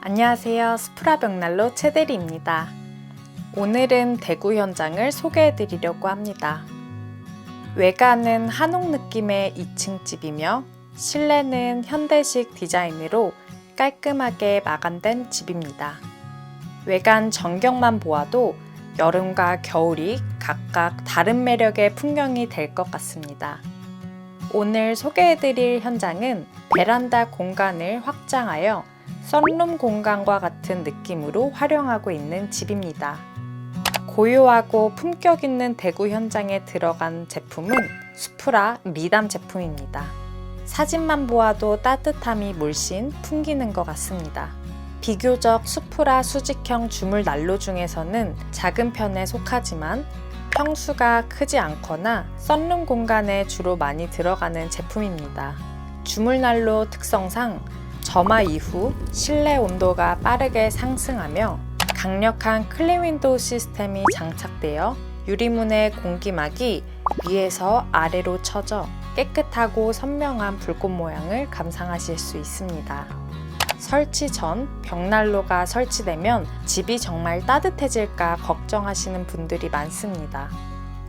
안녕하세요. 스프라 벽난로 최대리입니다. 오늘은 대구 현장을 소개해 드리려고 합니다. 외관은 한옥 느낌의 2층 집이며 실내는 현대식 디자인으로 깔끔하게 마감된 집입니다. 외관 전경만 보아도 여름과 겨울이 각각 다른 매력의 풍경이 될 것 같습니다. 오늘 소개해 드릴 현장은 베란다 공간을 확장하여 썬룸 공간과 같은 느낌으로 활용하고 있는 집입니다. 고요하고 품격 있는 대구 현장에 들어간 제품은 수프라 리담 제품입니다. 사진만 보아도 따뜻함이 물씬 풍기는 것 같습니다. 비교적 수프라 수직형 주물 난로 중에서는 작은 편에 속하지만 평수가 크지 않거나 썬룸 공간에 주로 많이 들어가는 제품입니다. 주물 난로 특성상 점화 이후 실내 온도가 빠르게 상승하며 강력한 클린 윈도우 시스템이 장착되어 유리문의 공기막이 위에서 아래로 쳐져 깨끗하고 선명한 불꽃 모양을 감상하실 수 있습니다. 설치 전 벽난로가 설치되면 집이 정말 따뜻해질까 걱정하시는 분들이 많습니다.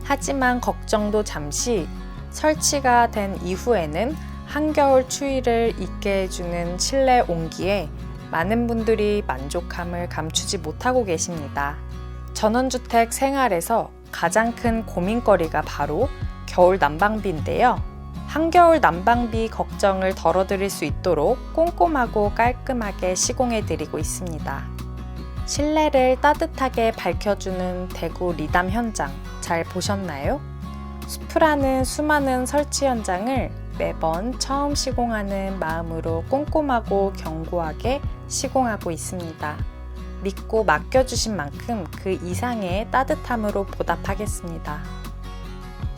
하지만 걱정도 잠시, 설치가 된 이후에는 한겨울 추위를 잊게 해주는 실내 온기에 많은 분들이 만족함을 감추지 못하고 계십니다. 전원주택 생활에서 가장 큰 고민거리가 바로 겨울 난방비인데요. 한겨울 난방비 걱정을 덜어드릴 수 있도록 꼼꼼하고 깔끔하게 시공해드리고 있습니다. 실내를 따뜻하게 밝혀주는 대구 리담 현장 잘 보셨나요? 수프라는 수많은 설치 현장을 매번 처음 시공하는 마음으로 꼼꼼하고 견고하게 시공하고 있습니다. 믿고 맡겨주신 만큼 그 이상의 따뜻함으로 보답하겠습니다.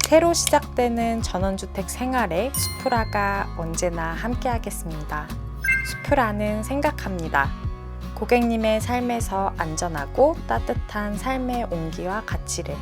새로 시작되는 전원주택 생활에 수프라가 언제나 함께하겠습니다. 수프라는 생각합니다. 고객님의 삶에서 안전하고 따뜻한 삶의 온기와 가치를